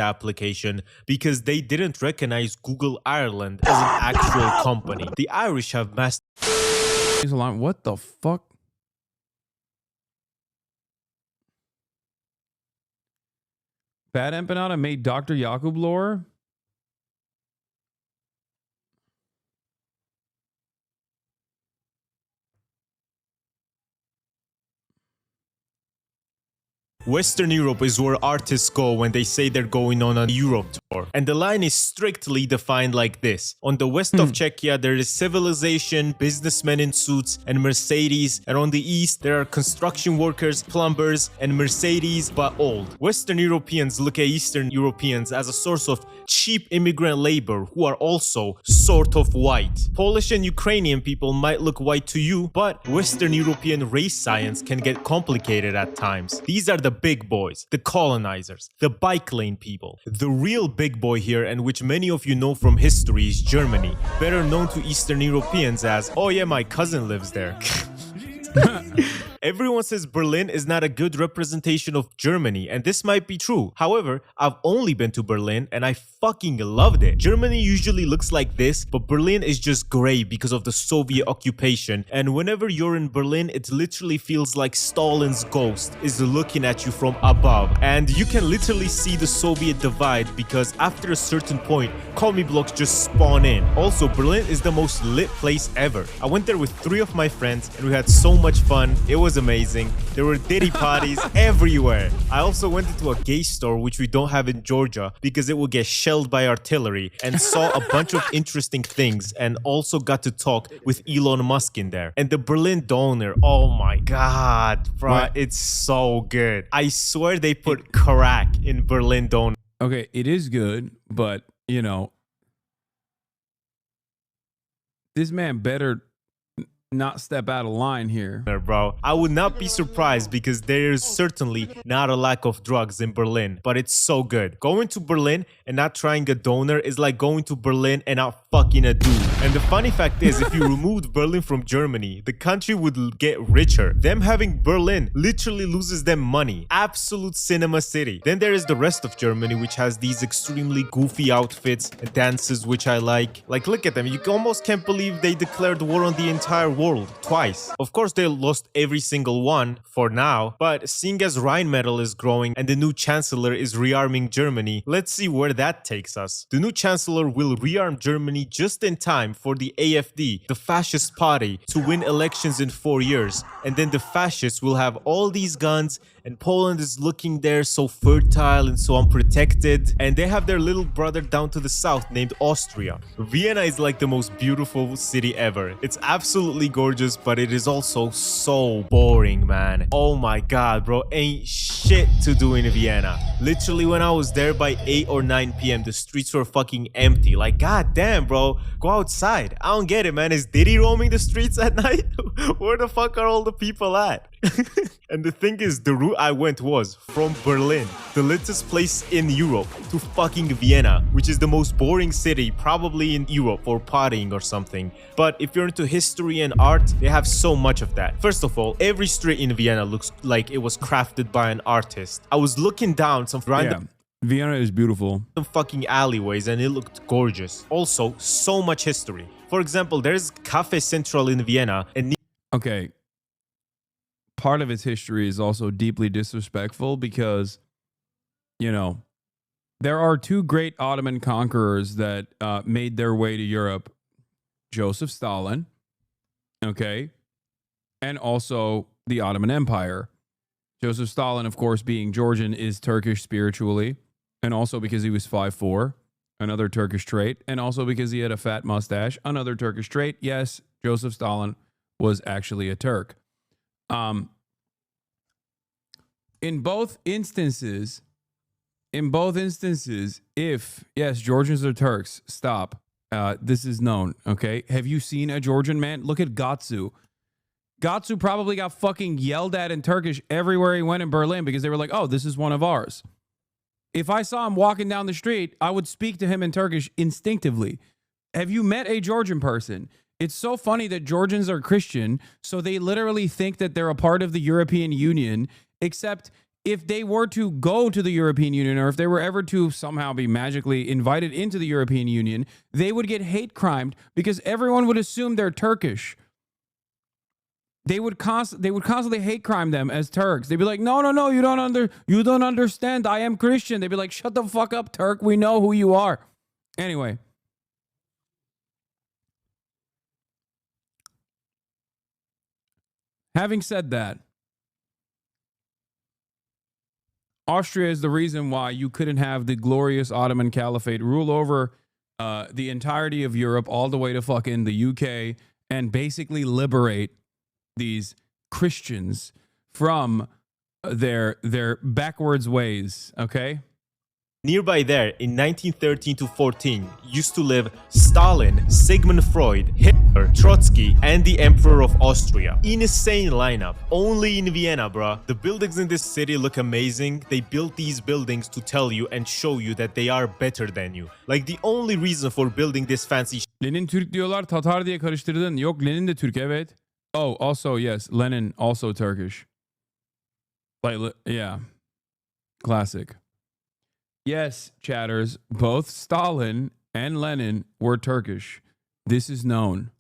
application because they didn't recognize Google Ireland as an actual company. The Irish have mastered. What the fuck? Bad Empanada made Dr. Jakub lore? Western Europe is where artists go when they say they're going on a Europe tour. And the line is strictly defined like this. On the west of Czechia, there is civilization, businessmen in suits, and Mercedes. And on the east, there are construction workers, plumbers, and Mercedes, but old. Western Europeans look at Eastern Europeans as a source of cheap immigrant labor who are also sort of white. Polish and Ukrainian people might look white to you, but Western European race science can get complicated at times. These are the big boys, the colonizers, the bike lane people. The real big boy here, and which many of you know from history, is Germany, better known to Eastern Europeans as, oh yeah, my cousin lives there. Everyone says Berlin is not a good representation of Germany, and this might be true. However, I've only been to Berlin and I fucking loved it. Germany usually looks like this, but Berlin is just gray because of the Soviet occupation, and whenever you're in Berlin, it literally feels like Stalin's ghost is looking at you from above. And you can literally see the Soviet divide because after a certain point, commie blocks just spawn in. Also, Berlin is the most lit place ever. I went there with 3 of my friends and we had so much fun. It was amazing. There were diddy parties everywhere. I also went into a gay store, which we don't have in Georgia because it will get shelled by artillery, and saw a bunch of interesting things, and also got to talk with Elon Musk in there. And the Berlin Doner, oh my god, bro, What? it's so good. I swear they put crack in Berlin Doner. Okay, it is good, but, you know, this man better not step out of line here. Bro, I would not be surprised because there's certainly not a lack of drugs in Berlin, but it's so good. Going to Berlin and not trying a donor is like going to Berlin and not fucking a dude. And the funny fact is, if you removed Berlin from Germany, the country would get richer. Them having Berlin literally loses them money. Absolute cinema city. Then there is the rest of Germany, which has these extremely goofy outfits and dances, which I like. Like, look at them. You almost can't believe they declared war on the entire world twice. Of course, they lost every single one for now, but seeing as Rheinmetall is growing and the new chancellor is rearming Germany, let's see where that takes us. The new chancellor will rearm Germany just in time for the AfD, the fascist party, to win elections in 4 years, and then the fascists will have all these guns, and Poland is looking there so fertile and so unprotected, and they have their little brother down to the south named Austria. Vienna is like the most beautiful city ever. It's absolutely gorgeous, but it is also so boring, man. Oh my god, bro, ain't shit to do in Vienna. Literally, when I was there by 8 or 9 p.m, the streets were fucking empty. Like, god damn, bro, go outside. I don't get it, man. Is Diddy roaming the streets at night? Where the fuck are all the people at? And the thing is, the route I went was from Berlin, the latest place in Europe, to fucking Vienna, which is the most boring city probably in Europe for partying or something. But if you're into history and art, they have so much of that. First of all, every street in Vienna looks like it was crafted by an artist. I was looking down some random Vienna is beautiful. fucking alleyways and it looked gorgeous. Also, so much history. For example, there's Cafe Central in Vienna, and Okay. Part of its history is also deeply disrespectful because, you know, there are 2 great Ottoman conquerors that made their way to Europe. Joseph Stalin, okay, and also the Ottoman Empire. Joseph Stalin, of course, being Georgian, is Turkish spiritually, and also because he was 5'4", another Turkish trait, and also because he had a fat mustache, another Turkish trait. Yes, Joseph Stalin was actually a Turk. In both instances, if, yes, Georgians are Turks, stop. This is known, okay? Have you seen a Georgian man? Look at Gattsu. Gattsu probably got fucking yelled at in Turkish everywhere he went in Berlin because they were like, oh, this is one of ours. If I saw him walking down the street, I would speak to him in Turkish instinctively. Have you met a Georgian person? It's so funny that Georgians are Christian, so they literally think that they're a part of the European Union, except if they were to go to the European Union, or if they were ever to somehow be magically invited into the European Union, they would get hate crimed because everyone would assume they're Turkish. They would constantly hate crime them as Turks. They'd be like, no, you don't understand. I am Christian. They'd be like, shut the fuck up, Turk. We know who you are. Anyway. Having said that, Austria is the reason why you couldn't have the glorious Ottoman Caliphate rule over the entirety of Europe all the way to fucking the UK and basically liberate these Christians from their backwards ways, okay? Nearby there, in 1913 to 14, used to live Stalin, Sigmund Freud, Hitler, Trotsky, and the Emperor of Austria. Insane lineup. Only in Vienna, bruh. The buildings in this city look amazing. They built these buildings to tell you and show you that they are better than you. Like, the only reason for building this fancy Lenin Türk diyorlar, Tatar diye karıştırdın. Yok, Lenin de Türk, evet. Oh, also, yes, Lenin also Turkish. Like, yeah. Classic. Yes, chatters, both Stalin and Lenin were Turkish. This is known.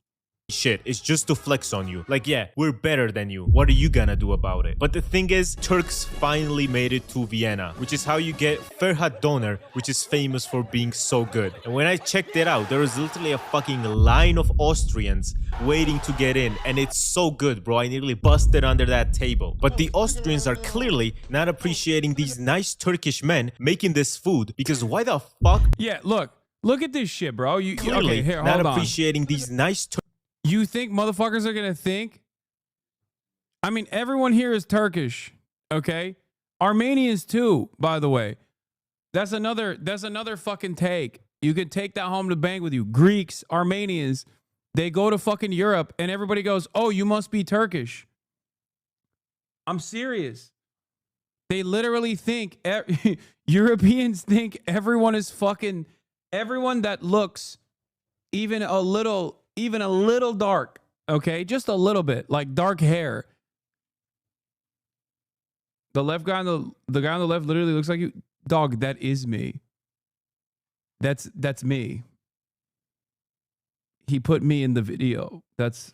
shit. It's just to flex on you. Like, yeah, we're better than you. What are you gonna do about it? But the thing is, Turks finally made it to Vienna, which is how you get Ferhat Doner, which is famous for being so good. And when I checked it out, there was literally a fucking line of Austrians waiting to get in, and it's so good, bro. I nearly busted under that table. But the Austrians are clearly not appreciating these nice Turkish men making this food, because why the fuck? Yeah, look at this shit, bro. You Clearly okay, here, not hold on. appreciating these nice You think motherfuckers are gonna think? I mean, everyone here is Turkish, okay? Armenians too, by the way. That's another fucking take. You could take that home to bank with you. Greeks, Armenians, they go to fucking Europe and everybody goes, "Oh, you must be Turkish." I'm serious. They literally think Europeans think everyone is fucking everyone that looks even a little dark, okay? Just a little bit, like dark hair. The left guy on the guy on the left literally looks like you. Dog, that is me. That's me. He put me in the video. That's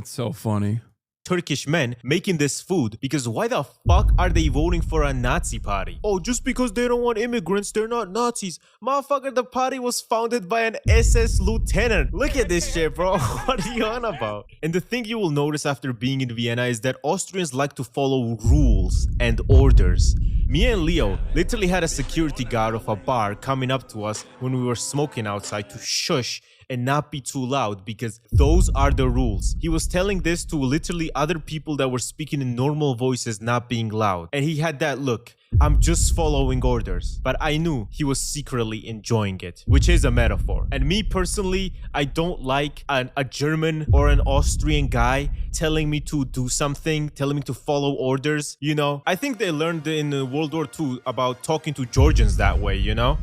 so funny. Turkish men making this food, because why the fuck are they voting for a Nazi party? Oh, just because they don't want immigrants, they're not Nazis. Motherfucker, the party was founded by an SS lieutenant. Look at this shit, bro. What are you on about? And the thing you will notice after being in Vienna is that Austrians like to follow rules and orders. Me and Leo literally had a security guard of a bar coming up to us when we were smoking outside to shush and not be too loud, because those are the rules. He was telling this to literally other people that were speaking in normal voices, not being loud. And he had that look. I'm just following orders. But I knew he was secretly enjoying it, which is a metaphor. And me personally, I don't like a German or an Austrian guy telling me to do something, telling me to follow orders, you know? I think they learned in World War II about talking to Georgians that way, you know?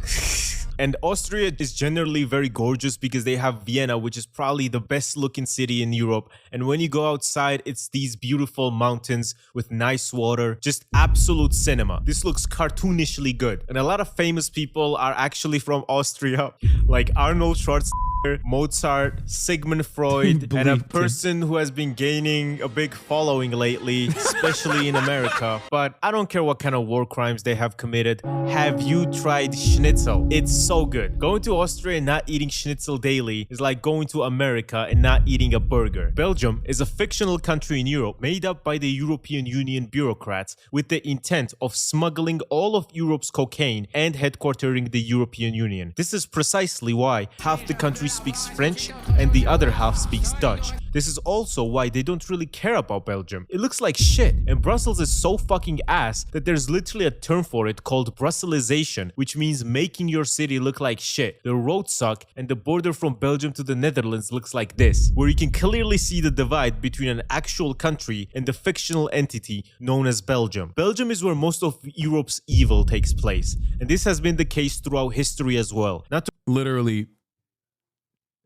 And Austria is generally very gorgeous because they have Vienna, which is probably the best looking city in Europe. And when you go outside, it's these beautiful mountains with nice water, just absolute cinema. This looks cartoonishly good. And a lot of famous people are actually from Austria, like Arnold Schwarzenegger, Mozart, Sigmund Freud, and a person who has been gaining a big following lately, especially in America. But I don't care what kind of war crimes they have committed. Have you tried schnitzel? It's so good. Going to Austria and not eating schnitzel daily is like going to America and not eating a burger. Belgium is a fictional country in Europe made up by the European Union bureaucrats with the intent of smuggling all of Europe's cocaine and headquartering the European Union. This is precisely why half the country speaks French and the other half speaks Dutch. This is also why they don't really care about Belgium. It looks like shit, and Brussels is so fucking ass that there's literally a term for it called Brusselization, which means making your city look like shit. The roads suck, and the border from Belgium to the Netherlands looks like this, where you can clearly see the divide between an actual country and the fictional entity known as Belgium. Belgium is where most of Europe's evil takes place, and this has been the case throughout history as well. Not to Literally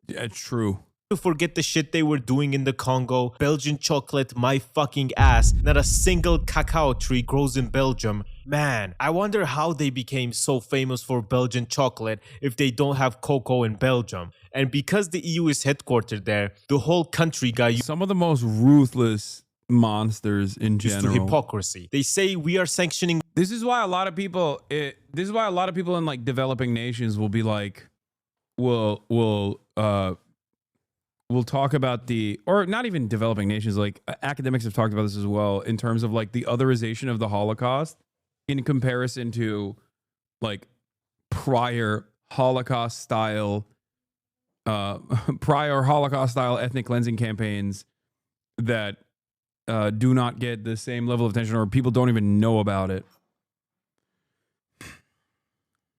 It's true. To forget the shit they were doing in the Congo. Belgian chocolate, my fucking ass. Not a single cacao tree grows in Belgium. Man, I wonder how they became so famous for Belgian chocolate if they don't have cocoa in Belgium. And because the EU is headquartered there, the whole country got Some of the most ruthless monsters in used to general. hypocrisy. They say we are sanctioning. This is why a lot of people. This is why a lot of people in like developing nations will be like, we'll talk about the, or not even developing nations, like academics have talked about this as well, in terms of like the otherization of the Holocaust in comparison to like prior Holocaust style ethnic cleansing campaigns that do not get the same level of attention, or people don't even know about it.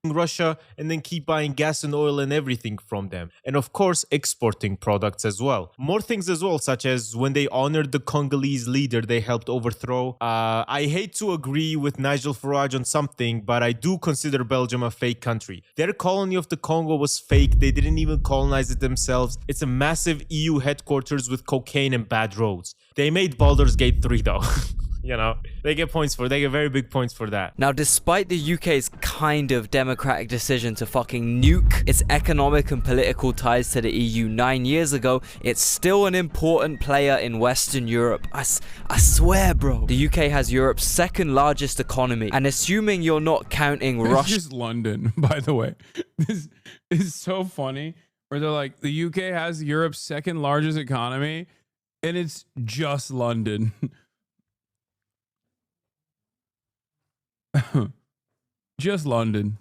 Russia and then keep buying gas and oil and everything from them. And of course, exporting products as well. More things as well, such as when they honored the Congolese leader they helped overthrow. I hate to agree with Nigel Farage on something, but I do consider Belgium a fake country. Their colony of the Congo was fake. They didn't even colonize it themselves. It's a massive EU headquarters with cocaine and bad roads. They made Baldur's Gate 3 though. You know, they get very big points for that. Now, despite the UK's kind of democratic decision to fucking nuke its economic and political ties to the EU 9 years ago, it's still an important player in Western Europe. I swear, bro. The UK has Europe's second largest economy, and assuming you're not counting It's Russia. just London, by the way. This is so funny, where they're like, the UK has Europe's second largest economy, and it's just London. Just London.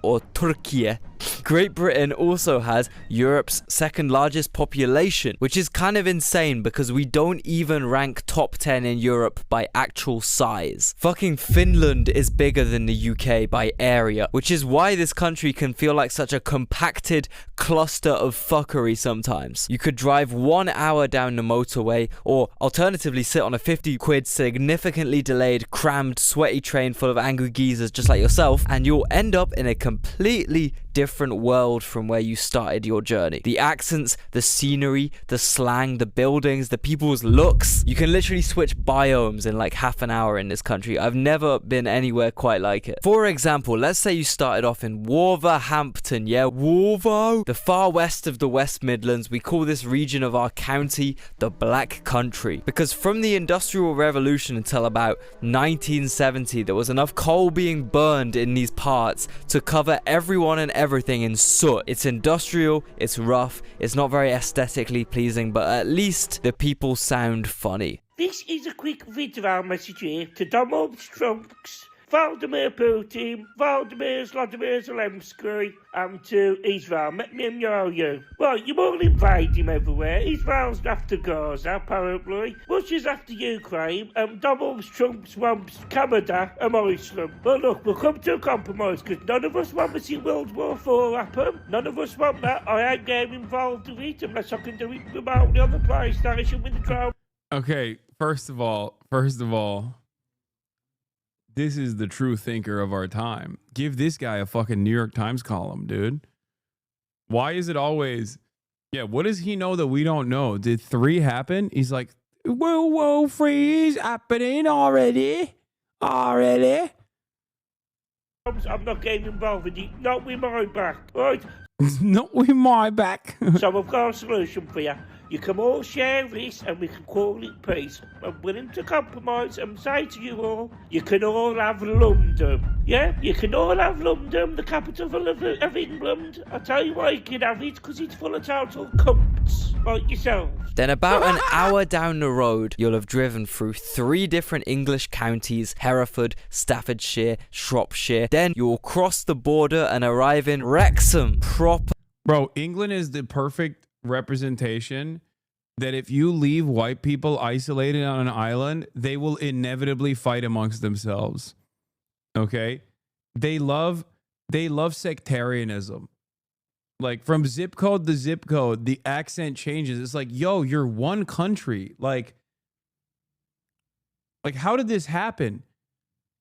Or Turkey. Great Britain also has Europe's second largest population, which is kind of insane because we don't even rank top 10 in Europe by actual size. Fucking Finland is bigger than the UK by area, which is why this country can feel like such a compacted cluster of fuckery sometimes. You could drive 1 hour down the motorway, or alternatively sit on a 50 quid significantly delayed, crammed, sweaty train full of angry geezers just like yourself, and you'll end up in a completely different world from where you started your journey. The accents, the scenery, the slang, the buildings, the people's looks. You can literally switch biomes in like half an hour in this country. I've never been anywhere quite like it. For example, let's say you started off in Wolverhampton, yeah, Wolvo, the far west of the West Midlands. We call this region of our county the Black Country, because from the Industrial Revolution until about 1970, there was enough coal being burned in these parts to cover everyone and everything in soot. It's industrial, it's rough, it's not very aesthetically pleasing, but at least the people sound funny. This is a quick video message here to Donald Trump's Vladimir Putin, Vladimir Zelensky, and to Israel. Let me know you. Well, you all invade him everywhere. Israel's after Gaza, apparently. Russia's after Ukraine. Donald Trump wants Canada and Iceland. Well, look, we'll come to a compromise, because none of us want to see World War IV happen. None of us want that. I ain't getting involved with it unless I can do it remotely on the PlayStation with the drone. Okay, first of all, this is the true thinker of our time. Give this guy a fucking New York Times column, dude. Why is it always, yeah, what does he know that we don't know? Did 3 happen? He's like, whoa, 3 is happening already. I'm not getting involved with it. Not with my back, right? Not with my back. So I've got a solution for you. You can all share this and we can call it peace. I'm willing to compromise and say to you all, you can all have London. Yeah, you can all have London, the capital of England. I tell you why you can have it, because it's full of total cunts like yourself. Then about an hour down the road, you'll have driven through 3 different English counties: Hereford, Staffordshire, Shropshire. Then you'll cross the border and arrive in Wrexham proper. Bro, England is the perfect representation that if you leave white people isolated on an island, they will inevitably fight amongst themselves. Okay? They love sectarianism. Like from zip code to zip code, the accent changes. It's like, yo, you're one country. Like how did this happen?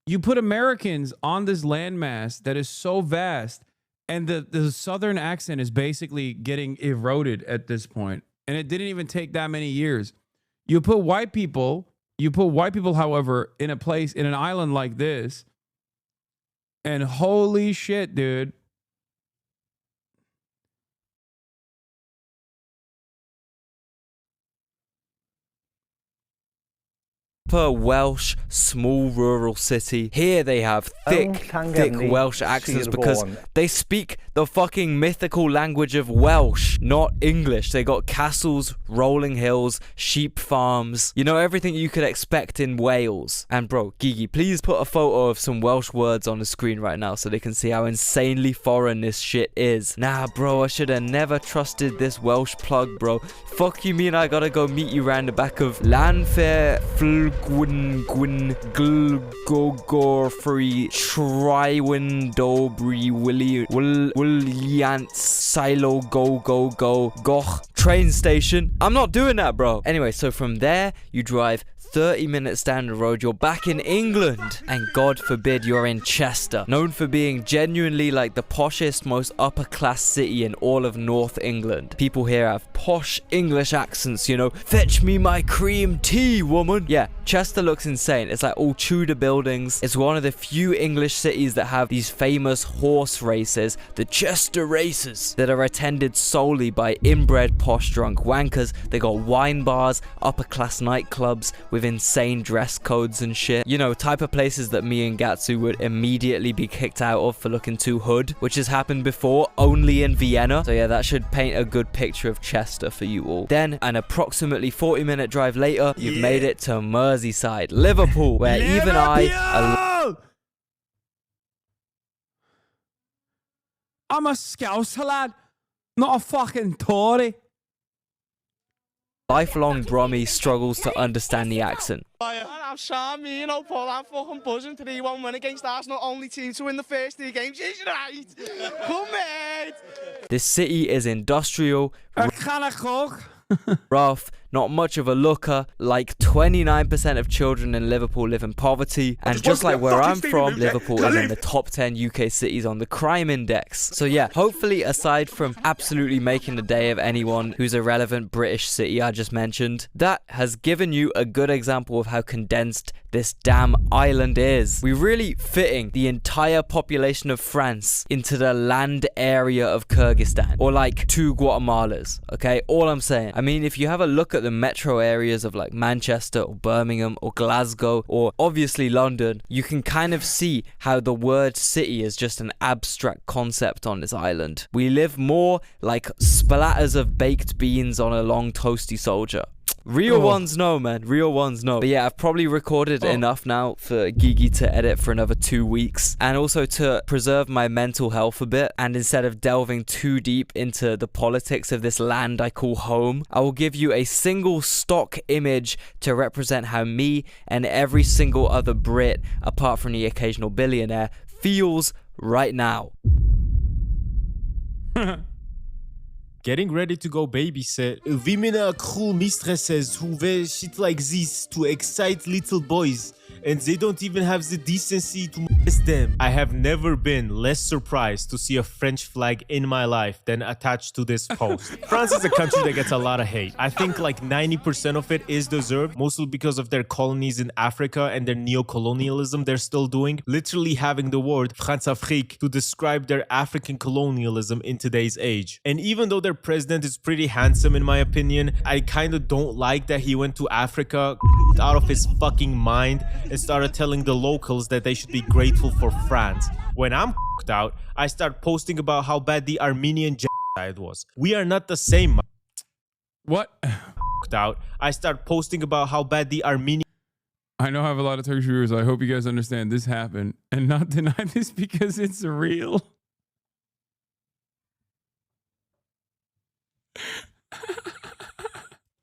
You put Americans on this landmass that is so vast, And the southern accent is basically getting eroded at this point. And it didn't even take that many years. You put white people, however, in an island like this, and holy shit, dude. Per Welsh small rural city. Here they have thick Welsh accents because they speak the fucking mythical language of Welsh, not English. They got castles, rolling hills, sheep farms, you know, everything you could expect in Wales. And bro, Gigi, please put a photo of some Welsh words on the screen right now so they can see how insanely foreign this shit is. Nah bro, I should have never trusted this Welsh plug, bro. Fuck you mean I gotta go meet you round the back of Lanfair Gwyn Glgogorfree Trywyn Dobry Williant Silo Go Goch train station. I'm not doing that, bro. Anyway, so from there you drive 30 minutes down the road, you're back in England. And God forbid you're in Chester, known for being genuinely like the poshest, most upper class city in all of North England. People here have posh English accents, you know, fetch me my cream tea, woman. Yeah, Chester looks insane. It's like all Tudor buildings. It's one of the few English cities that have these famous horse races, the Chester races, that are attended solely by inbred posh drunk wankers. They got wine bars, upper class nightclubs with insane dress codes and shit. You know, type of places that me and Gattsu would immediately be kicked out of for looking too hood, which has happened before, only in Vienna. So yeah, that should paint a good picture of Chester for you all. Then, an approximately 40-minute drive later, you've made it to Merseyside, Liverpool, where even I'm a Scouser lad, not a fucking Tory. Lifelong Brummy struggles to understand the accent. I'm Sam, you know, Paul, I'm fucking buzzing. 3-1 win against Arsenal, only team to win the first 3 games. Is right? Come, mate! This city is industrial, rough, not much of a looker. Like 29% of children in Liverpool live in poverty, and just like where I'm from, Liverpool is in the top 10 UK cities on the crime index. So yeah, hopefully aside from absolutely making the day of anyone who's a relevant British city I just mentioned, that has given you a good example of how condensed this damn island is. We're really fitting the entire population of France into the land area of Kyrgyzstan, or like 2 Guatemalas, okay? All I'm saying. I mean, if you have a look at the metro areas of like Manchester or Birmingham or Glasgow or obviously London, you can kind of see how the word city is just an abstract concept on this island. We live more like splatters of baked beans on a long toasty soldier. Real ones know, man. Real ones know. But yeah, I've probably recorded enough now for Gigi to edit for another 2 weeks. And also to preserve my mental health a bit. And instead of delving too deep into the politics of this land I call home, I will give you a single stock image to represent how me and every single other Brit, apart from the occasional billionaire, feels right now. Getting ready to go babysit. Women are cruel mistresses who wear shit like this to excite little boys, and they don't even have the decency to molest them. I have never been less surprised to see a French flag in my life than attached to this post. France is a country that gets a lot of hate. I think like 90% of it is deserved, mostly because of their colonies in Africa and their neo-colonialism they're still doing, literally having the word France-Afrique to describe their African colonialism in today's age. And even though their president is pretty handsome in my opinion, I kind of don't like that he went to Africa out of his fucking mind and started telling the locals that they should be grateful for France. When I'm out, I start posting about how bad the Armenian genocide was. We are not the same. What? Out, I start posting about how bad the Armenian. I know I have a lot of Turkish viewers. I hope you guys understand this happened and not deny this because it's real.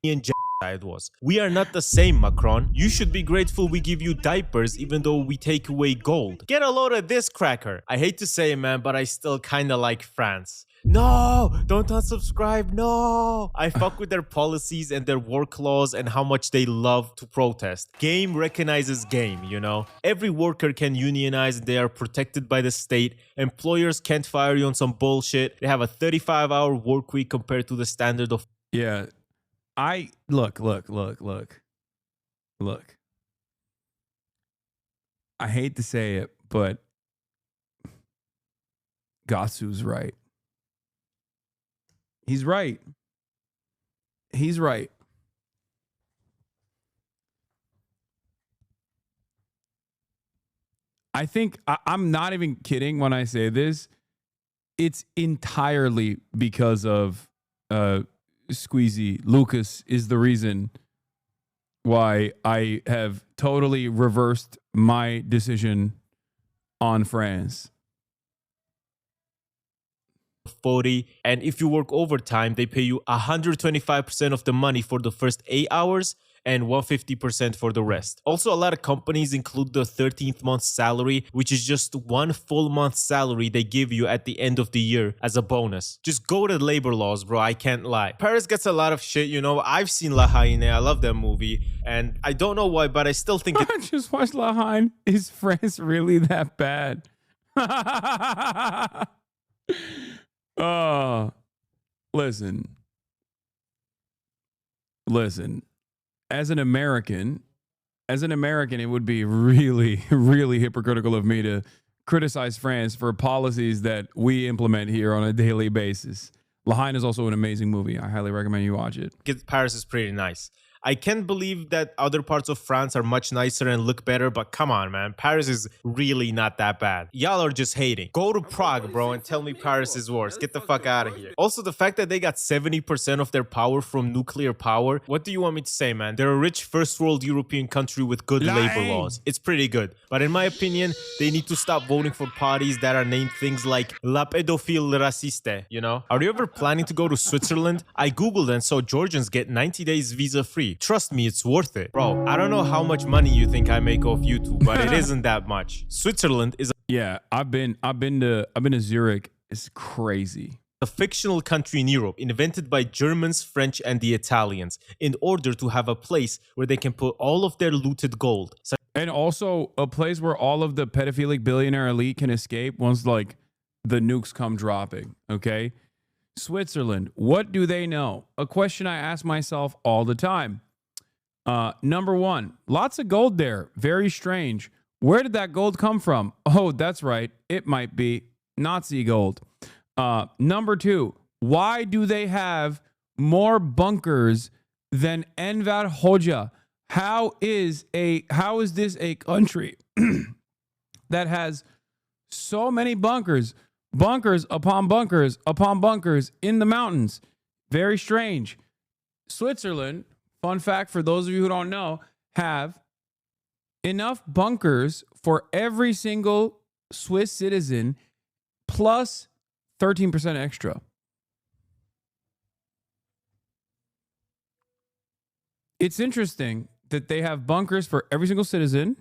Genocide was. We are not the same, Macron. You should be grateful we give you diapers even though we take away gold. Get a load of this cracker. I hate to say it, man, but I still kinda like France. No, don't unsubscribe. No. I fuck with their policies and their work laws and how much they love to protest. Game recognizes game, you know? Every worker can unionize and they are protected by the state. Employers can't fire you on some bullshit. They have a 35-hour work week compared to the standard of... Yeah. Look. I hate to say it, but Gattsu's right. He's right. He's right. I think I'm not even kidding when I say this. It's entirely because of Squeezy. Lucas is the reason why I have totally reversed my decision on France. 40, and if you work overtime, they pay you 125% of the money for the first 8 hours and 150% for the rest. Also, a lot of companies include the 13th month salary, which is just one full month salary they give you at the end of the year as a bonus. Just go to labor laws, bro. I can't lie. Paris gets a lot of shit, you know. I've seen La Haine. I love that movie, and I don't know why, but I still think I just watched La Haine. Is France really that bad? Listen. As an American, it would be really, really hypocritical of me to criticize France for policies that we implement here on a daily basis. La Haine is also an amazing movie. I highly recommend you watch it. Paris is pretty nice. I can't believe that other parts of France are much nicer and look better, but come on, man. Paris is really not that bad. Y'all are just hating. Go to Prague, bro, and tell me Paris is worse. Get the fuck out of here. Also, the fact that they got 70% of their power from nuclear power, what do you want me to say, man? They're a rich first world European country with good labor laws. It's pretty good. But in my opinion, they need to stop voting for parties that are named things like La Pédophile Raciste, you know? Are you ever planning to go to Switzerland? I googled and saw Georgians get 90 days visa free. Trust me, it's worth it. Bro, I don't know how much money you think I make off YouTube, but it isn't that much. Switzerland is Yeah, I've been to Zurich. It's crazy. a fictional country in Europe invented by Germans, French, and the Italians in order to have a place where they can put all of their looted gold. And also a place where all of the pedophilic billionaire elite can escape once like the nukes come dropping, okay? Switzerland, what do they know? A question I ask myself all the time. Number one, lots of gold there. Very strange. Where did that gold come from? Oh, that's right. It might be Nazi gold. Number two, why do they have more bunkers than Enver Hoxha? How is this a country that has so many bunkers upon bunkers upon bunkers in the mountains? Very strange. Switzerland, fun fact for those of you who don't know, have enough bunkers for every single Swiss citizen plus 13% extra. It's interesting that they have bunkers for every single citizen,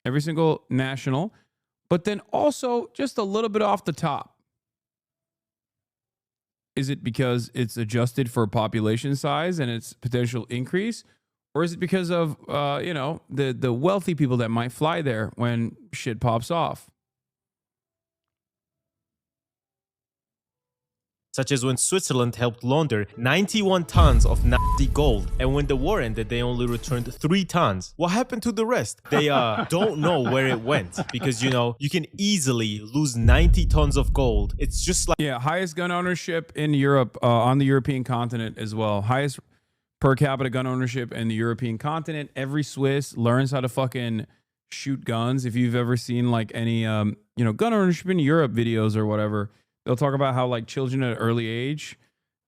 every single national, but then also just a little bit off the top. Is it because it's adjusted for population size and its potential increase? Or is it because of, the wealthy people that might fly there when shit pops off? Such as when Switzerland helped launder 91 tons of Nazi gold, and when the war ended, they only returned 3 tons. What happened to the rest? They don't know where it went, because, you can easily lose 90 tons of gold. It's just like... Yeah, highest gun ownership in Europe, on the European continent as well. Highest per capita gun ownership in the European continent. Every Swiss learns how to fucking shoot guns. If you've ever seen like any, gun ownership in Europe videos or whatever, they'll talk about how like children at an early age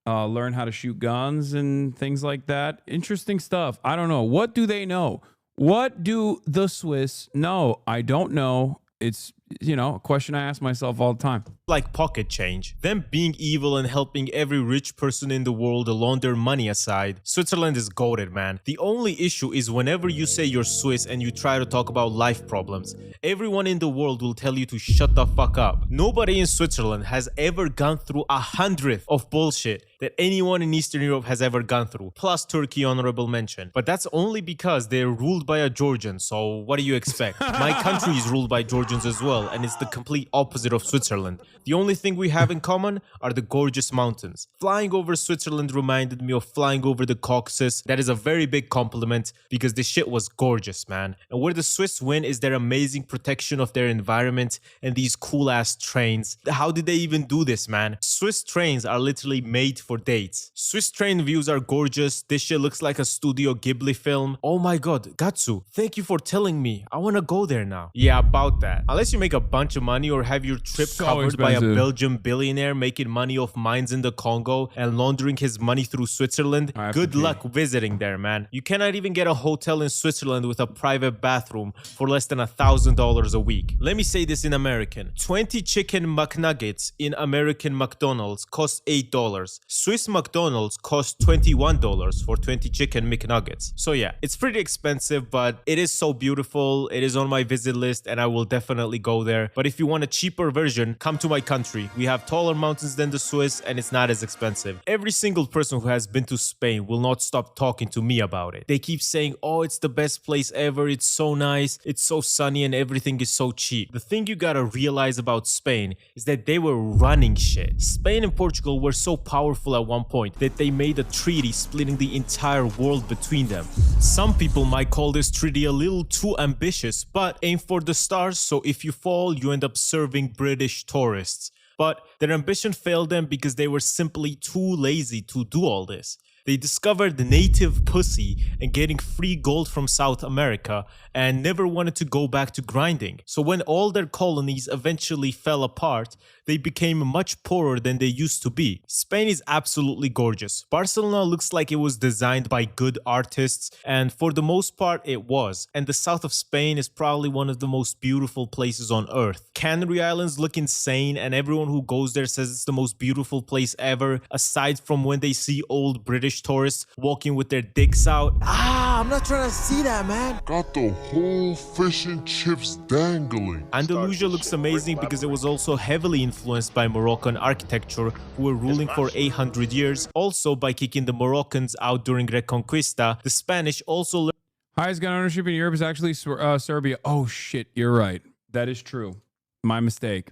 learn how to shoot guns and things like that. Interesting stuff. I don't know. What do they know? What do the Swiss know? I don't know. It's a question I ask myself all the time. Like pocket change. Them being evil and helping every rich person in the world launder money aside, Switzerland is goated, man. The only issue is whenever you say you're Swiss and you try to talk about life problems, everyone in the world will tell you to shut the fuck up. Nobody in Switzerland has ever gone through 100th of bullshit that anyone in Eastern Europe has ever gone through, plus Turkey, honorable mention. But that's only because they're ruled by a Georgian, so what do you expect? My country is ruled by Georgians as well, and it's the complete opposite of Switzerland. The only thing we have in common are the gorgeous mountains. Flying over Switzerland reminded me of flying over the Caucasus. That is a very big compliment because the shit was gorgeous, man. And where the Swiss win is their amazing protection of their environment and these cool ass trains. How did they even do this, man? Swiss trains are literally made for dates. Swiss train views are gorgeous. This shit looks like a Studio Ghibli film. Oh my god, Gattsu, thank you for telling me. I wanna go there now. Yeah, about that. Unless you make a bunch of money or have your trip So covered by a expensive. Belgian billionaire making money off mines in the Congo and laundering his money through Switzerland, I have to good pee. luck visiting there, man. You cannot even get a hotel in Switzerland with a private bathroom for less than $1,000 a week. Let me say this in American. 20 chicken McNuggets in American McDonald's cost $8. Swiss McDonald's cost $21 for 20 chicken McNuggets. So yeah, it's pretty expensive, but it is so beautiful. It is on my visit list and I will definitely go there. But if you want a cheaper version, come to my country. We have taller mountains than the Swiss and it's not as expensive. Every single person who has been to Spain will not stop talking to me about it. They keep saying, oh, it's the best place ever. It's so nice. It's so sunny and everything is so cheap. The thing you gotta realize about Spain is that they were running shit. Spain and Portugal were so powerful at one point that they made a treaty splitting the entire world between them. Some people might call this treaty a little too ambitious, but aim for the stars, so if you fall, you end up serving British tourists. But their ambition failed them because they were simply too lazy to do all this. They discovered the native pussy and getting free gold from South America and never wanted to go back to grinding. So when all their colonies eventually fell apart, they became much poorer than they used to be. Spain is absolutely gorgeous. Barcelona looks like it was designed by good artists, and for the most part it was. And the south of Spain is probably one of the most beautiful places on earth. Canary Islands look insane and everyone who goes there says it's the most beautiful place ever, aside from when they see old British tourists walking with their dicks out. I'm not trying to see that, man. Got the whole fish and chips dangling. Andalusia looks amazing because it was also heavily influenced by Moroccan architecture, who were ruling for 800 years. Also, by kicking the Moroccans out during Reconquista, the Spanish also Highest gun ownership in Europe is actually Serbia. Oh shit, you're right. That is true. My mistake.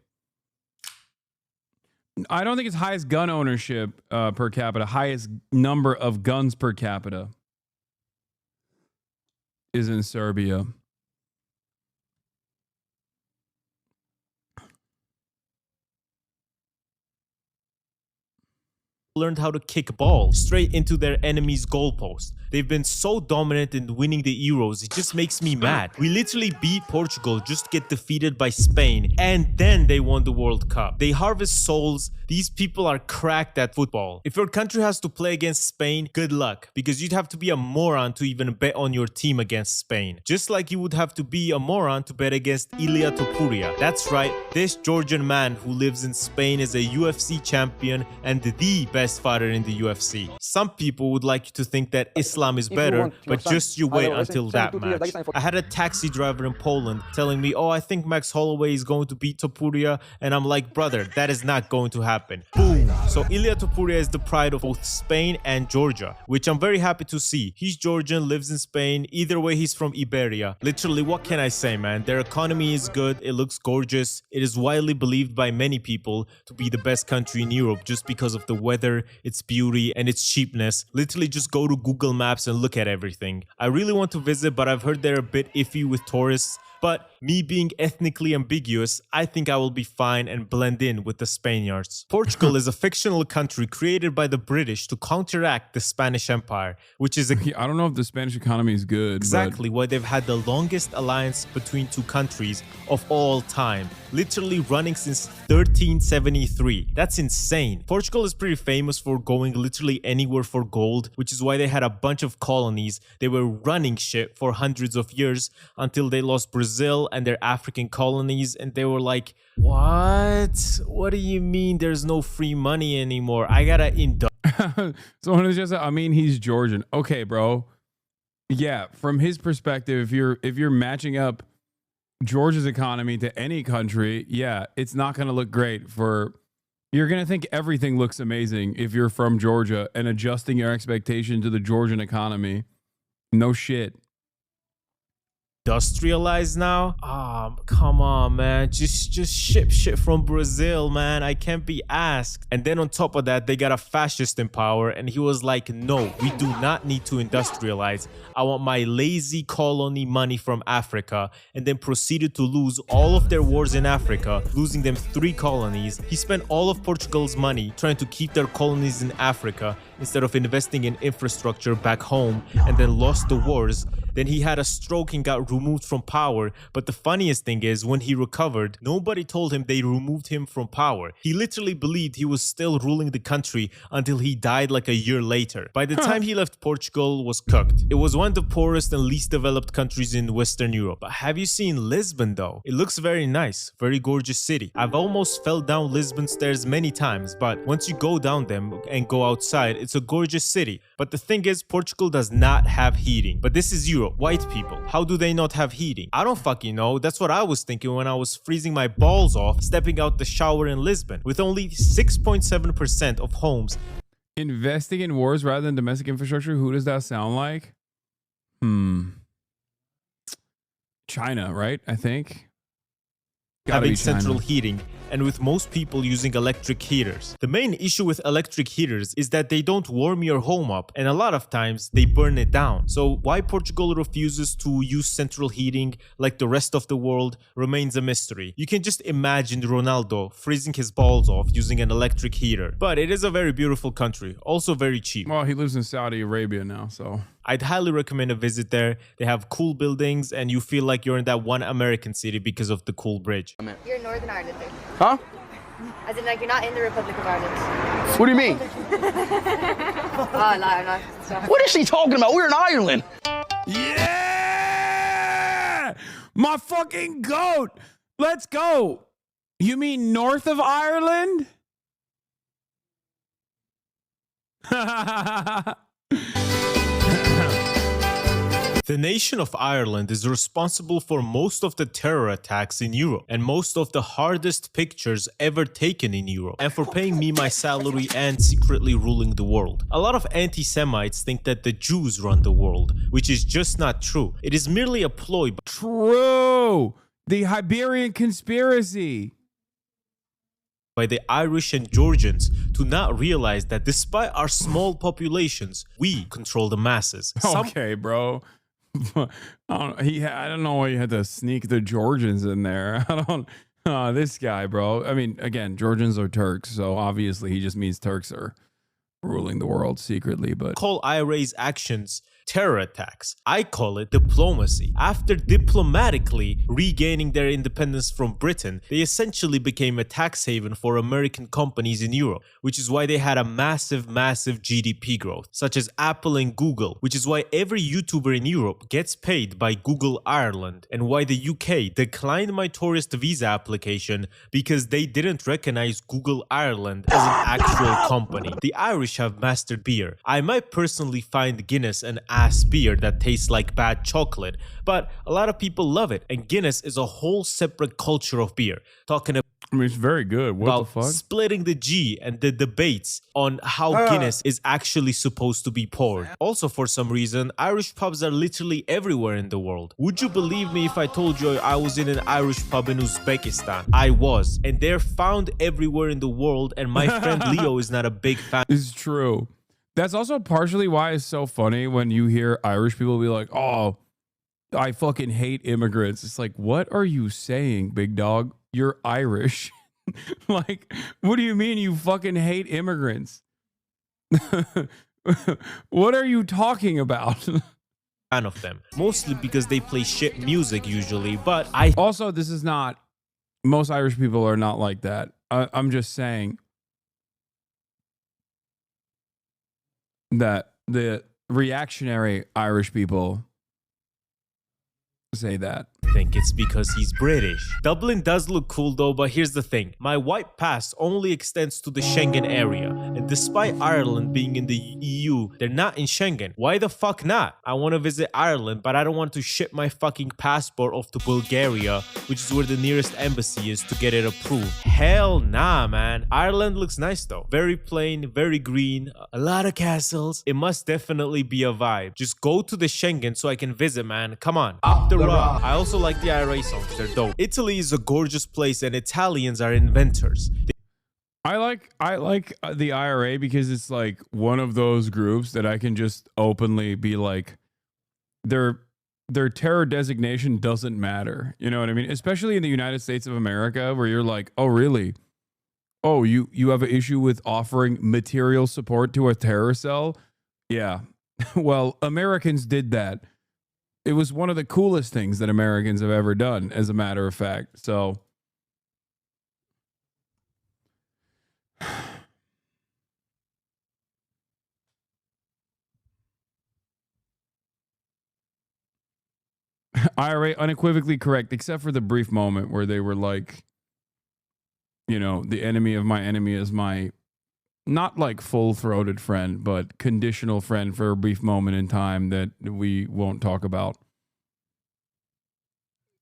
I don't think it's highest gun ownership per capita. Highest number of guns per capita is in Serbia. learned how to kick ball straight into their enemy's goalpost. They've been so dominant in winning the Euros, it just makes me mad. We literally beat Portugal just to get defeated by Spain, and then they won the World Cup. They harvest souls. These people are cracked at football. If your country has to play against Spain, good luck, because you'd have to be a moron to even bet on your team against Spain. Just like you would have to be a moron to bet against Ilia Topuria. That's right, this Georgian man who lives in Spain is a UFC champion and the best fighter in the UFC. Some people would like you to think that Islam is better, but just you wait until that match. I had a taxi driver in Poland telling me, oh, I think Max Holloway is going to beat Topuria, and I'm like, brother, that is not going to happen. Boom! So Ilia Topuria is the pride of both Spain and Georgia, which I'm very happy to see. He's Georgian, lives in Spain. Either way, he's from Iberia. Literally, what can I say, man? Their economy is good. It looks gorgeous. It is widely believed by many people to be the best country in Europe just because of the weather, its beauty, and its cheapness. Literally, just go to Google Maps and look at everything. I really want to visit, but I've heard they're a bit iffy with tourists. But me being ethnically ambiguous, I think I will be fine and blend in with the Spaniards. Portugal is a fictional country created by the British to counteract the Spanish Empire, which is I don't know if the Spanish economy is good. exactly why they've had the longest alliance between two countries of all time, literally running since 1373. That's insane. Portugal is pretty famous for going literally anywhere for gold, which is why they had a bunch of colonies. They were running shit for hundreds of years until they lost Brazil Brazil and their African colonies, and they were like, what? What do you mean there's no free money anymore? I gotta Someone is just, I mean, he's Georgian. Okay, bro. Yeah, from his perspective, if you're matching up Georgia's economy to any country, yeah, it's not going to look great for. You're going to think everything looks amazing if you're from Georgia, and adjusting your expectation to the Georgian economy. No shit. industrialized now. Come on, man. Just ship shit from Brazil, man. I can't be asked. And then on top of that, they got a fascist in power, and he was like, no, we do not need to industrialize. I want my lazy colony money from Africa, and then proceeded to lose all of their wars in Africa, losing them 3 colonies. He spent all of Portugal's money trying to keep their colonies in Africa instead of investing in infrastructure back home, and then lost the wars. Then he had a stroke and got removed from power. But the funniest thing is, when he recovered, nobody told him they removed him from power. He literally believed he was still ruling the country until he died like a year later. By the time he left, Portugal was cooked. It was one of the poorest and least developed countries in Western Europe. But have you seen Lisbon though? It looks very nice, very gorgeous city. I've almost fell down Lisbon stairs many times, but once you go down them and go outside, it's a gorgeous city. But the thing is, Portugal does not have heating. But this is Europe. White people, how do they not have heating? I don't fucking know. That's what I was thinking when I was freezing my balls off stepping out the shower in Lisbon. With only 6.7% of homes Investing in wars rather than domestic infrastructure, who does that sound like? China, right? I think. Gotta having be China. central heating, and with most people using electric heaters. The main issue with electric heaters is that they don't warm your home up, and a lot of times they burn it down. So why Portugal refuses to use central heating like the rest of the world remains a mystery. You can just imagine Ronaldo freezing his balls off using an electric heater. But it is a very beautiful country, also very cheap. Well, he lives in Saudi Arabia now, so. I'd highly recommend a visit there. They have cool buildings, and you feel like you're in that one American city because of the cool bridge. You're Northern Irelander. Huh? As in, like, you're not in the Republic of Ireland. What do you mean? Oh, no, no. Stop. What is she talking about? We're in Ireland. Yeah! My fucking goat! Let's go! You mean north of Ireland? The nation of Ireland is responsible for most of the terror attacks in Europe and most of the hardest pictures ever taken in Europe, and for paying me my salary and secretly ruling the world. A lot of anti-Semites think that the Jews run the world, which is just not true. It is merely a ploy. True! The Iberian conspiracy. By the Irish and Georgians to not realize that despite our small populations, we control the masses. Okay, bro. I don't know why you had to sneak the Georgians in there. This guy, bro. I mean, again, Georgians are Turks, so obviously he just means Turks are ruling the world secretly, but call IRA's actions terror attacks. I call it diplomacy. After diplomatically regaining their independence from Britain, they essentially became a tax haven for American companies in Europe, which is why they had a massive GDP growth, such as Apple and Google, which is why every YouTuber in Europe gets paid by Google Ireland, and why the UK declined my tourist visa application because they didn't recognize Google Ireland as an actual company. The Irish have mastered beer. I might personally find Guinness an ass beer that tastes like bad chocolate, but a lot of people love it, and Guinness is a whole separate culture of beer. Talking I mean, it's very good. What the about fuck? splitting the G and the debates on how Guinness is actually supposed to be poured. Also, for some reason, Irish pubs are literally everywhere in the world. Would you believe me if I told you I was in an Irish pub in Uzbekistan? I was, and they're found everywhere in the world, and my friend Leo is not a big fan. It's true. That's also partially why it's so funny when you hear Irish people be like, oh, I fucking hate immigrants. It's like, what are you saying, big dog? You're Irish. Like, what do you mean you fucking hate immigrants? What are you talking about? Fan of them, mostly because they play shit music usually, but I Also, this is not, most Irish people are not like that. I'm just saying that the reactionary Irish people say that. think it's because he's British. Dublin does look cool though, but here's the thing. My white pass only extends to the Schengen area, and despite Ireland being in the EU, they're not in Schengen. Why the fuck not? I want to visit Ireland, but I don't want to ship my fucking passport off to Bulgaria, which is where the nearest embassy is, to get it approved. Hell nah, man. Ireland looks nice though. Very plain, very green, a lot of castles. It must definitely be a vibe. Just go to the Schengen so I can visit, man. Come on. Up the rock. I also like the IRA songs. They're dope. Italy is a gorgeous place and Italians are inventors. I like the IRA because it's like one of those groups that I can just openly be like, their terror designation doesn't matter. You know what I mean? Especially in the United States of America, where you're like, oh really? Oh, you have an issue with offering material support to a terror cell? Yeah. Well, Americans did that. It was one of the coolest things that Americans have ever done, as a matter of fact. So IRA unequivocally correct, except for the brief moment where they were like, you know, the enemy of my enemy is my, not like full-throated friend, but conditional friend for a brief moment in time that we won't talk about.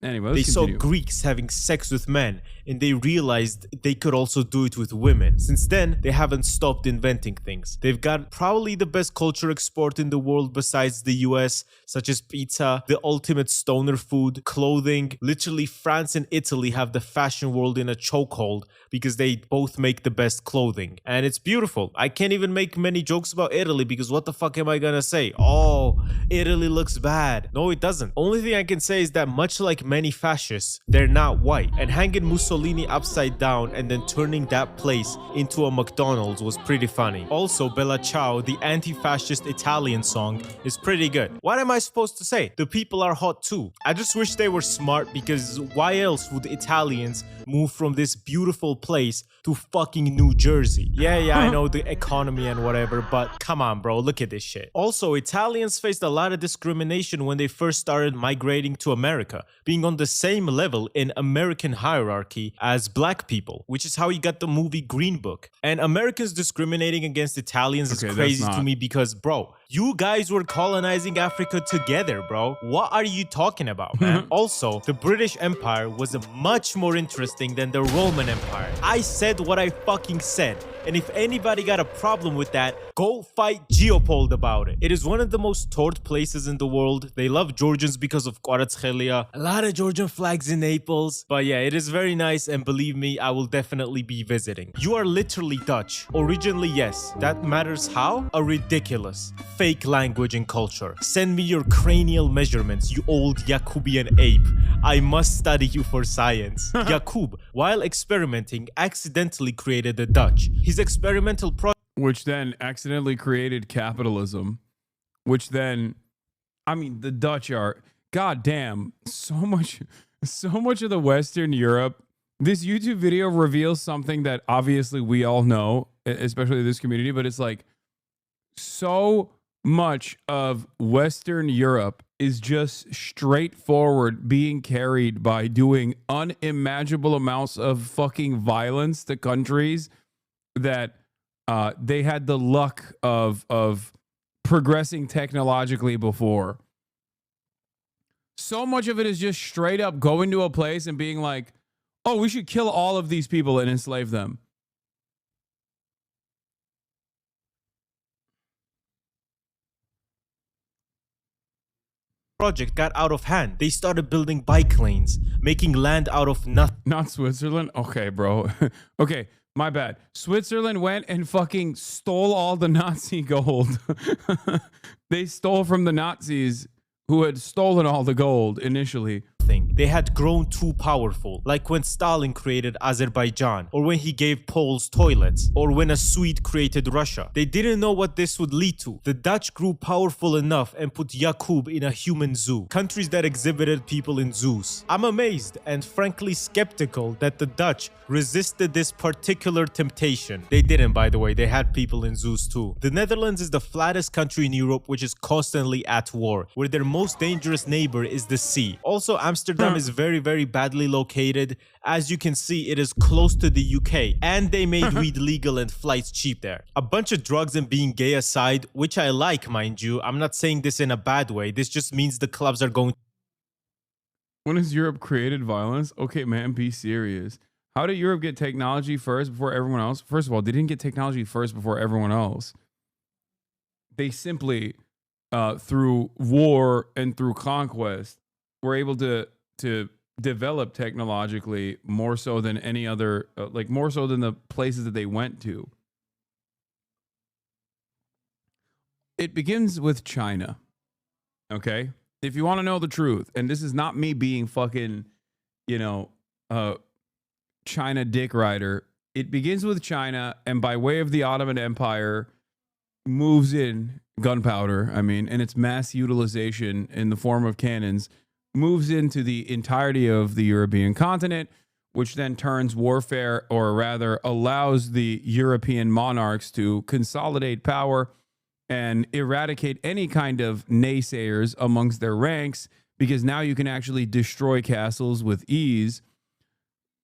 Anyway, they saw Greeks having sex with men, and they realized they could also do it with women. Since then, they haven't stopped inventing things. They've got probably the best culture export in the world besides the US, such as pizza, the ultimate stoner food, clothing. Literally, France and Italy have the fashion world in a chokehold because they both make the best clothing. And it's beautiful. I can't even make many jokes about Italy because what the fuck am I gonna say? Oh, Italy looks bad. No, it doesn't. Only thing I can say is that much like many fascists, they're not white. And hanging Mussolini upside down and then turning that place into a McDonald's was pretty funny. Also, Bella Ciao, the anti-fascist Italian song, is pretty good. What am I supposed to say? The people are hot too. I just wish they were smart, because why else would Italians move from this beautiful place to fucking New Jersey? Yeah, I know the economy and whatever, but come on, bro, look at this shit. Also, Italians faced a lot of discrimination when they first started migrating to America, being on the same level in American hierarchy as black people, which is how you got the movie Green Book. And Americans discriminating against Italians is crazy to me because, bro, you guys were colonizing Africa together, bro. What are you talking about, man? Also, the British Empire was much more interesting than the Roman Empire. I said what I fucking said. And if anybody got a problem with that, go fight Geopold about it. It is one of the most toured places in the world. They love Georgians because of Quartzchelia. A lot of Georgian flags in Naples. But yeah, it is very nice, and believe me, I will definitely be visiting. You are literally Dutch. Originally, yes. That matters how? A ridiculous, fake language and culture. Send me your cranial measurements, you old Jacobian ape. I must study you for science. Jakub, while experimenting, accidentally created the Dutch. His experimental project, which then accidentally created capitalism, which then, I mean, the Dutch are, goddamn, so much of the Western Europe. This YouTube video reveals something that obviously we all know, especially this community, but it's like so much of Western Europe is just straightforward being carried by doing unimaginable amounts of fucking violence to countries that they had the luck of progressing technologically before. So much of it is just straight up going to a place and being like, oh, we should kill all of these people and enslave them. project got out of hand. They started building bike lanes, making land out of nothing. Not Switzerland? Okay, bro. Okay, my bad. Switzerland went and fucking stole all the Nazi gold. They stole from the Nazis who had stolen all the gold initially. They had grown too powerful, like when Stalin created Azerbaijan, or when he gave Poles toilets, or when a Swede created Russia. They didn't know what this would lead to. The Dutch grew powerful enough and put Jakub in a human zoo, countries that exhibited people in zoos. I'm amazed and frankly skeptical that the Dutch resisted this particular temptation. They didn't, by the way. They had people in zoos too. The Netherlands is the flattest country in Europe, which is constantly at war, where their most dangerous neighbor is the sea. Also, Amsterdam Amsterdam is very, very badly located. As you can see, it is close to the UK, and they made weed legal and flights cheap there. A bunch of drugs and being gay aside, which I like, mind you. I'm not saying this in a bad way. This just means the clubs are going. When has Europe created violence? Okay, man, be serious. How did Europe get technology first before everyone else? First of all, they didn't get technology first before everyone else. They simply, through war and through conquest, were able to develop technologically more so than any other, like more so than the places that they went to. It begins with China. Okay? If you want to know the truth, and this is not me being fucking, China dick rider, it begins with China, and by way of the Ottoman Empire, moves in gunpowder, and its mass utilization in the form of cannons, moves into the entirety of the European continent, which then turns warfare, or rather allows the European monarchs to consolidate power and eradicate any kind of naysayers amongst their ranks, because now you can actually destroy castles with ease.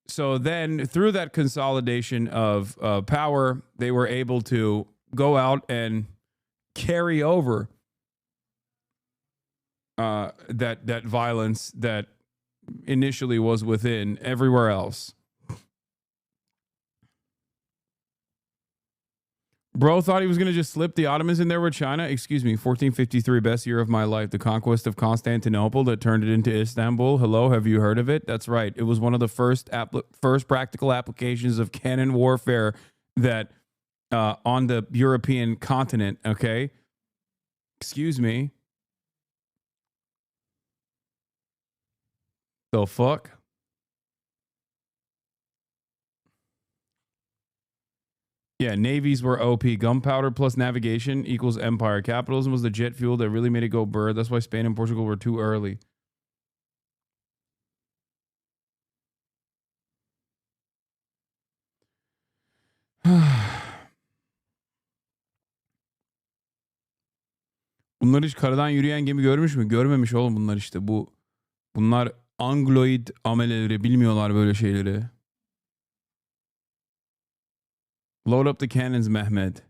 So then through that consolidation of power, they were able to go out and carry over that violence that initially was within everywhere else. Bro thought he was going to just slip the Ottomans in there with China. Excuse me, 1453, best year of my life. The conquest of Constantinople that turned it into Istanbul. Hello, have you heard of it? That's right. It was one of the first practical applications of cannon warfare that on the European continent, okay? Excuse me. The fuck? Yeah, navies were OP. Gunpowder plus navigation equals empire. Capitalism was the jet fuel that really made it go burr. That's why Spain and Portugal were too early. Bunlar hiç karadan yürüyen gemi görmüş mü? Görmemiş oğlum bunlar işte. Bunlar Angloid ameleleri, bilmiyorlar böyle şeyleri. Load up the cannons, Mehmet.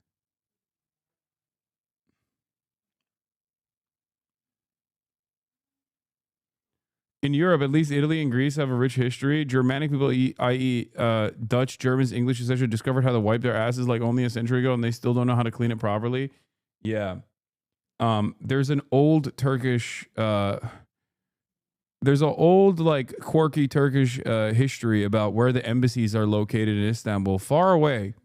In Europe, at least Italy and Greece have a rich history. Germanic people, i.e. Dutch, Germans, English, etc., discovered how to wipe their asses like only a century ago, and they still don't know how to clean it properly. Yeah. There's an old Turkish... there's an old, like, quirky Turkish history about where the embassies are located in Istanbul, far away.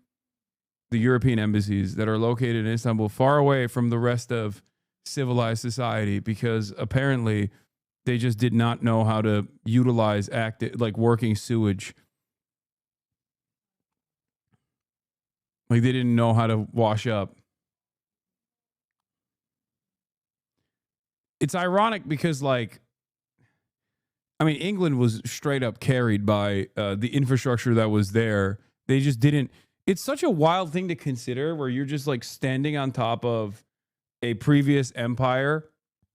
The European embassies that are located in Istanbul, far away from the rest of civilized society, because apparently they just did not know how to utilize working sewage. Like, they didn't know how to wash up. It's ironic because, England was straight up carried by the infrastructure that was there. They just didn't. It's such a wild thing to consider, where you're just standing on top of a previous empire,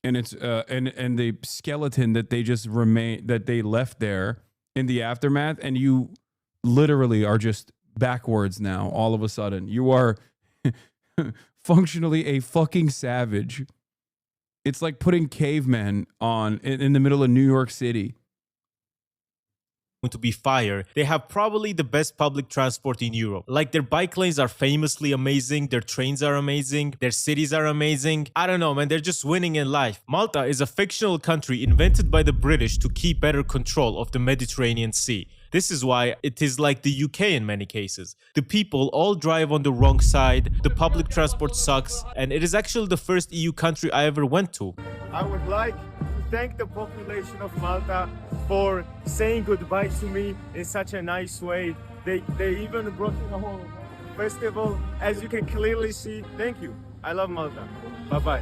and it's and the skeleton that they left there in the aftermath, and you literally are just backwards now. All of a sudden, you are functionally a fucking savage. It's like putting cavemen in the middle of New York City. To be fire. They have probably the best public transport in Europe. Like, their bike lanes are famously amazing, their trains are amazing, their cities are amazing. I don't know, man, they're just winning in life. Malta is a fictional country invented by the British to keep better control of the Mediterranean Sea. This is why it is like the UK in many cases. The people all drive on the wrong side, the public transport sucks, and it is actually the first EU country I ever went to. I would like to thank the population of Malta for saying goodbye to me in such a nice way. They even brought me the whole festival. As you can clearly see, thank you. I love Malta. Bye-bye.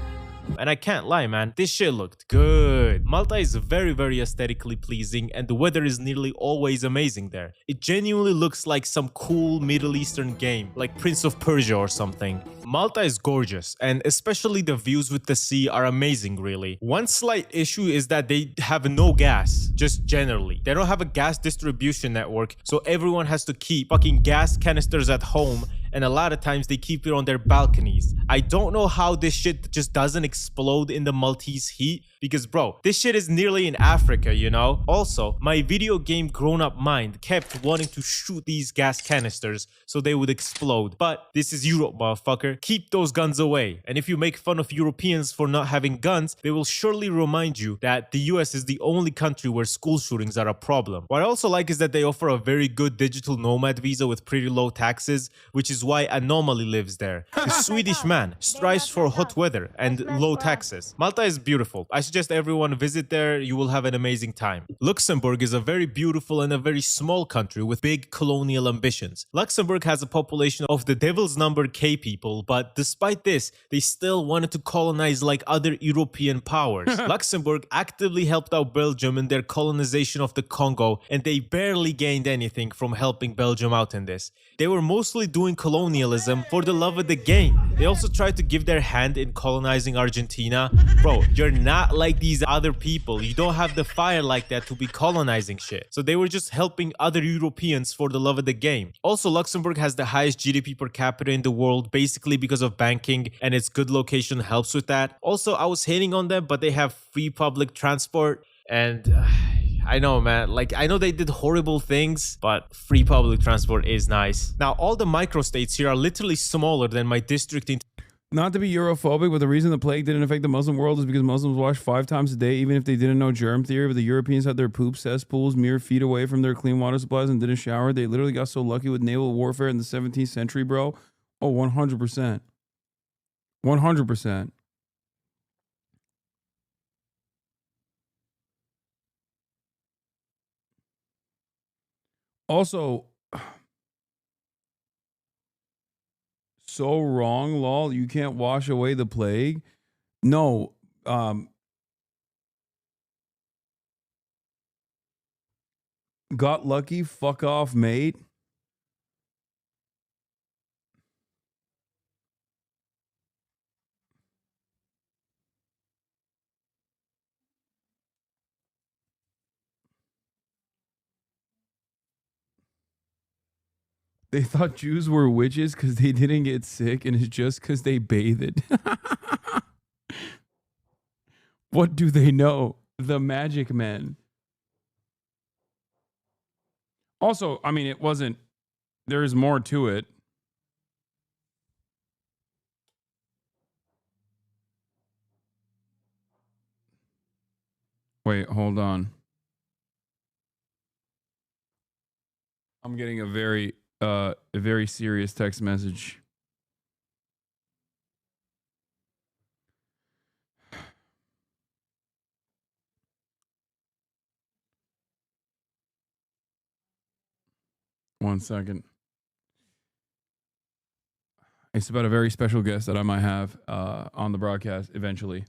And I can't lie, man, this shit looked good. good. Malta is very aesthetically pleasing and the weather is nearly always amazing there. It genuinely looks like some cool Middle Eastern game, like Prince of Persia or something. Malta is gorgeous, and especially the views with the sea are amazing really. One slight issue is that they have no gas, just generally. They don't have a gas distribution network, so everyone has to keep fucking gas canisters at home, and a lot of times they keep it on their balconies. I don't know how this shit just doesn't explode in the Maltese heat, because bro, this shit is nearly in Africa, you know? Also, my video game grown-up mind kept wanting to shoot these gas canisters so they would explode, but this is Europe, motherfucker. Keep those guns away. And if you make fun of Europeans for not having guns, they will surely remind you that the US is the only country where school shootings are a problem. What I also like is that they offer a very good digital nomad visa with pretty low taxes, which is why Anomaly lives there. The Swedish man strives for hot weather and low taxes. Malta is beautiful. I suggest everyone visit there. You will have an amazing time. Luxembourg is a very beautiful and a very small country with big colonial ambitions. Luxembourg has a population of the devil's number K people, but despite this, they still wanted to colonize like other European powers. Luxembourg actively helped out Belgium in their colonization of the Congo, and they barely gained anything from helping Belgium out in this. They were mostly doing colonialism for the love of the game. They also tried to give their hand in colonizing Argentina. Bro, you're not like these other people. You don't have the fire like that to be colonizing shit. So they were just helping other Europeans for the love of the game. Also, Luxembourg has the highest GDP per capita in the world, basically because of banking, and its good location helps with that. Also, I was hating on them, but they have free public transport, and I know, man, like, I know they did horrible things, but free public transport is nice. Now, all the microstates here are literally smaller than my district in... Not to be Europhobic, but the reason the plague didn't affect the Muslim world is because Muslims wash 5 times a day, even if they didn't know germ theory. But the Europeans had their poop cesspools mere feet away from their clean water supplies and didn't shower. They literally got so lucky with naval warfare in the 17th century, bro. Oh, 100%. 100%. Also, so wrong, lol. You can't wash away the plague. No, got lucky. Fuck off, mate. They thought Jews were witches because they didn't get sick, and it's just because they bathed. What do they know? The magic men. Also, I mean, it wasn't, there's more to it. Wait, hold on. I'm getting a very serious text message. One second. It's about a very special guest that I might have on the broadcast eventually.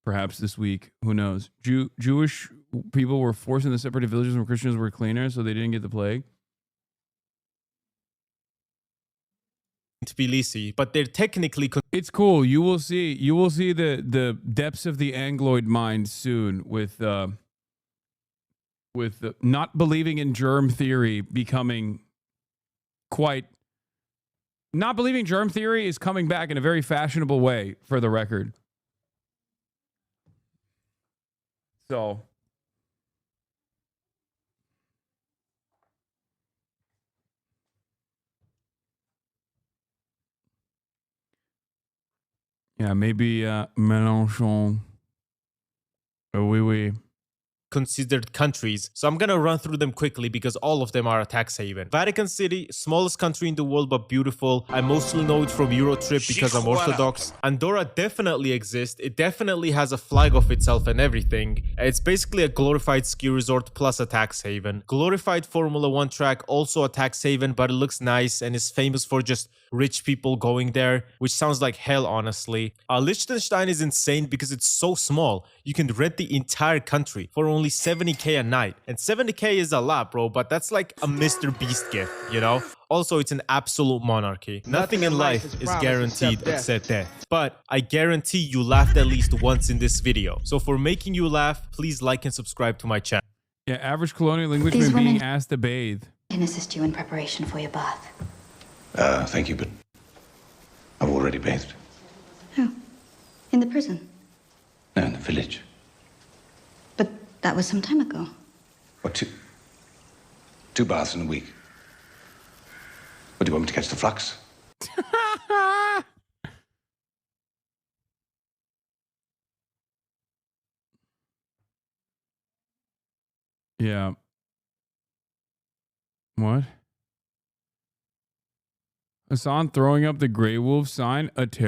Perhaps this week. Who knows? Jewish people were forced into separate villages where Christians were cleaner, so they didn't get the plague. Tbilisi, but they're technically... It's cool. You will see the depths of the Angloid mind soon with not believing in germ theory becoming quite... Not believing germ theory is coming back in a very fashionable way, for the record. So... yeah, maybe Mélenchon. Oui, oui. considered countries. So I'm gonna run through them quickly because all of them are a tax haven. Vatican City, smallest country in the world but beautiful. I mostly know it from Eurotrip because I'm Orthodox. Andorra definitely exists. It definitely has a flag of itself and everything. It's basically a glorified ski resort plus a tax haven. Glorified Formula 1 track, also a tax haven, but it looks nice and is famous for just rich people going there, which sounds like hell, honestly. Liechtenstein is insane because it's so small. You can rent the entire country for only 70k a night. And 70k is a lot, bro, but that's like a Mr. Beast gift, you know? Also, it's an absolute monarchy. Nothing in life is guaranteed except death. But I guarantee you laughed at least once in this video. So for making you laugh, please like and subscribe to my channel. Yeah, average colonial Englishman being asked to bathe. Can assist you in preparation for your bath. Thank you, but I've already bathed. Oh, in the prison? No, in the village. But that was some time ago. What, two baths in a week? What, do you want me to catch the flux? Yeah. What? Hasan throwing up the Grey Wolf sign? A terror.